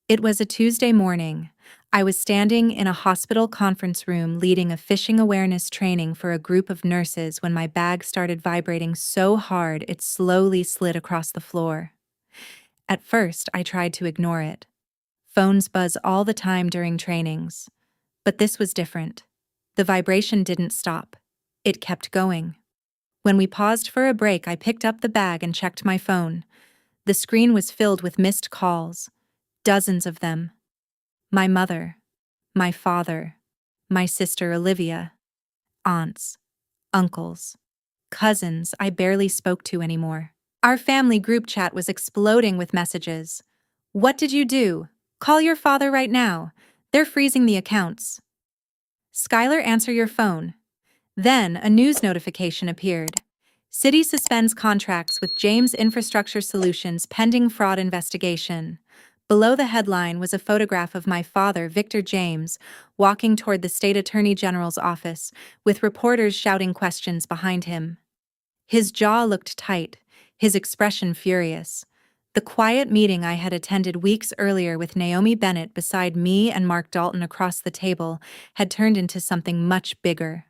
It was a Tuesday morning. I was standing in a hospital conference room leading a phishing awareness training for a group of nurses when my bag started vibrating so hard it slowly slid across the floor. At first, I tried to ignore it. Phones buzz all the time during trainings. But this was different. The vibration didn't stop. It kept going. When we paused for a break, I picked up the bag and checked my phone. The screen was filled with missed calls. Dozens of them. My mother, my father, my sister Olivia, aunts, uncles, cousins I barely spoke to anymore. Our family group chat was exploding with messages. "What did you do? Call your father right now. They're freezing the accounts." "Skylar, answer your phone." Then a news notification appeared. "City suspends contracts with James Infrastructure Solutions pending fraud investigation." Below the headline was a photograph of my father, Victor James, walking toward the state attorney general's office, with reporters shouting questions behind him. His jaw looked tight, his expression furious. The quiet meeting I had attended weeks earlier with Naomi Bennett beside me and Mark Dalton across the table had turned into something much bigger.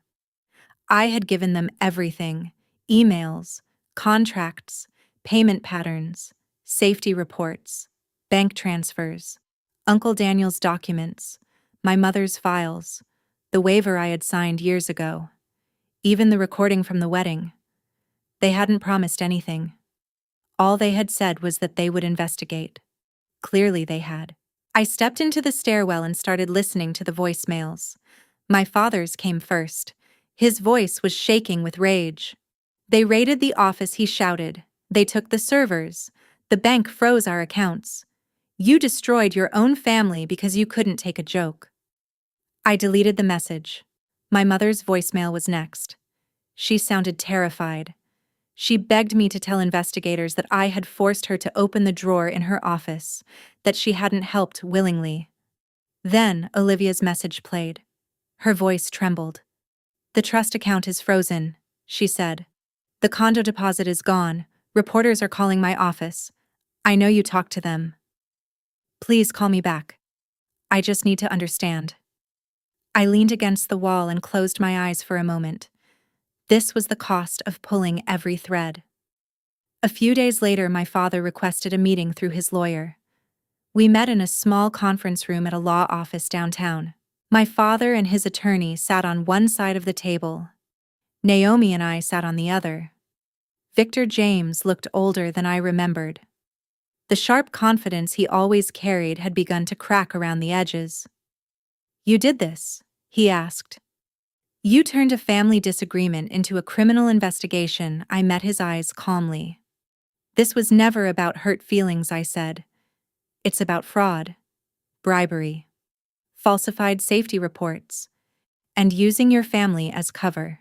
I had given them everything: emails, contracts, payment patterns, safety reports, bank transfers, Uncle Daniel's documents, my mother's files, the waiver I had signed years ago, even the recording from the wedding. They hadn't promised anything. All they had said was that they would investigate. Clearly they had. I stepped into the stairwell and started listening to the voicemails. My father's came first. His voice was shaking with rage. "They raided the office," he shouted. "They took the servers. The bank froze our accounts. You destroyed your own family because you couldn't take a joke." I deleted the message. My mother's voicemail was next. She sounded terrified. She begged me to tell investigators that I had forced her to open the drawer in her office, that she hadn't helped willingly. Then Olivia's message played. Her voice trembled. "The trust account is frozen," she said. "The condo deposit is gone. Reporters are calling my office. I know you talked to them. Please call me back. I just need to understand." I leaned against the wall and closed my eyes for a moment. This was the cost of pulling every thread. A few days later, my father requested a meeting through his lawyer. We met in a small conference room at a law office downtown. My father and his attorney sat on one side of the table. Naomi and I sat on the other. Victor James looked older than I remembered. The sharp confidence he always carried had begun to crack around the edges. "You did this?" he asked. "You turned a family disagreement into a criminal investigation." I met his eyes calmly. "This was never about hurt feelings," I said. "It's about fraud, bribery, falsified safety reports, and using your family as cover."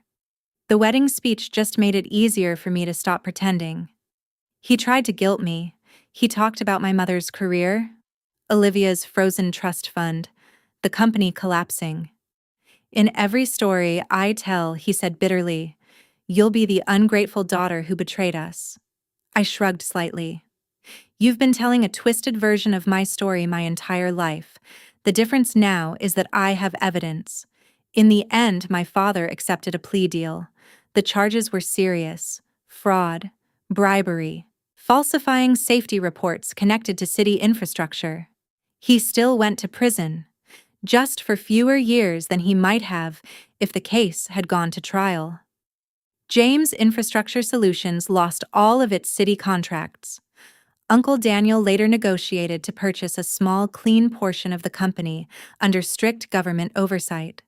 The wedding speech just made it easier for me to stop pretending. He tried to guilt me. He talked about my mother's career, Olivia's frozen trust fund, the company collapsing. "In every story I tell," he said bitterly, "you'll be the ungrateful daughter who betrayed us." I shrugged slightly. "You've been telling a twisted version of my story my entire life. The difference now is that I have evidence." In the end, my father accepted a plea deal. The charges were serious: fraud, bribery, falsifying safety reports connected to city infrastructure. He still went to prison, just for fewer years than he might have if the case had gone to trial. James Infrastructure Solutions lost all of its city contracts. Uncle Daniel later negotiated to purchase a small, clean portion of the company under strict government oversight.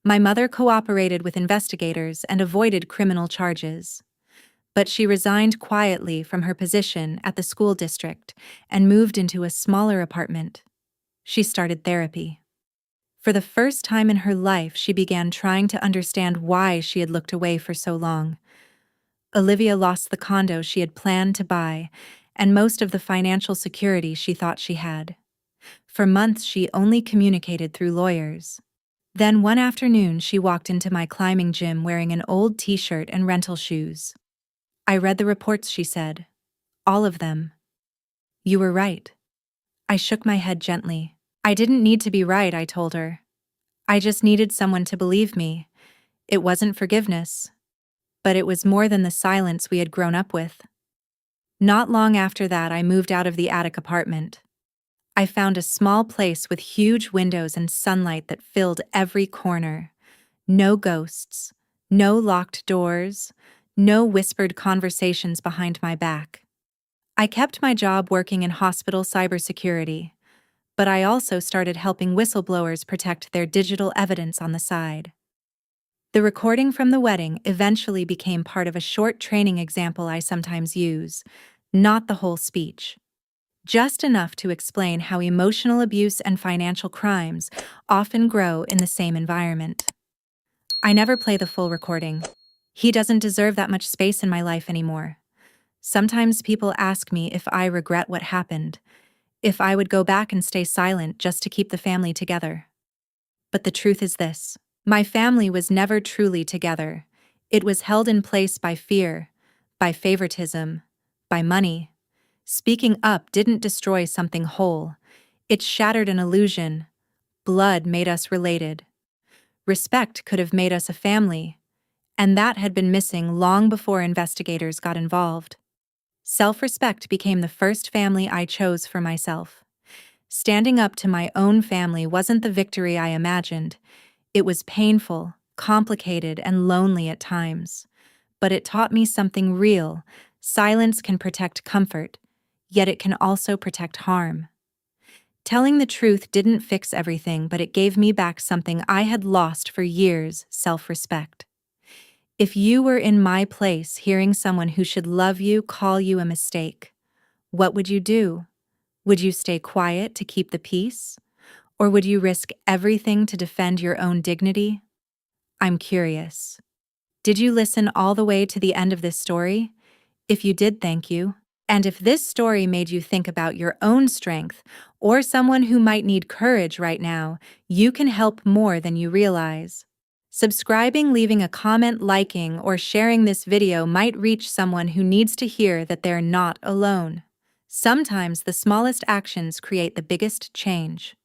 My mother cooperated with investigators and avoided criminal charges. But she resigned quietly from her position at the school district and moved into a smaller apartment. She started therapy. For the first time in her life, she began trying to understand why she had looked away for so long. Olivia lost the condo she had planned to buy and most of the financial security she thought she had. For months, she only communicated through lawyers. Then one afternoon, she walked into my climbing gym wearing an old t-shirt and rental shoes. "I read the reports," she said. "All of them. You were right." I shook my head gently. "I didn't need to be right," I told her. "I just needed someone to believe me." It wasn't forgiveness, but it was more than the silence we had grown up with. Not long after that, I moved out of the attic apartment. I found a small place with huge windows and sunlight that filled every corner. No ghosts, no locked doors, no whispered conversations behind my back. I kept my job working in hospital cybersecurity, but I also started helping whistleblowers protect their digital evidence on the side. The recording from the wedding eventually became part of a short training example I sometimes use, not the whole speech. Just enough to explain how emotional abuse and financial crimes often grow in the same environment. I never play the full recording. He doesn't deserve that much space in my life anymore. Sometimes people ask me if I regret what happened, if I would go back and stay silent just to keep the family together. But the truth is this: my family was never truly together. It was held in place by fear, by favoritism, by money. Speaking up didn't destroy something whole. It shattered an illusion. Blood made us related. Respect could have made us a family, and that had been missing long before investigators got involved. Self-respect became the first family I chose for myself. Standing up to my own family wasn't the victory I imagined. It was painful, complicated, and lonely at times. But it taught me something real. Silence can protect comfort, yet it can also protect harm. Telling the truth didn't fix everything, but it gave me back something I had lost for years: self-respect. If you were in my place, hearing someone who should love you call you a mistake, what would you do? Would you stay quiet to keep the peace? Or would you risk everything to defend your own dignity? I'm curious. Did you listen all the way to the end of this story? If you did, thank you. And if this story made you think about your own strength or someone who might need courage right now, you can help more than you realize. Subscribing, leaving a comment, liking, or sharing this video might reach someone who needs to hear that they're not alone. Sometimes the smallest actions create the biggest change.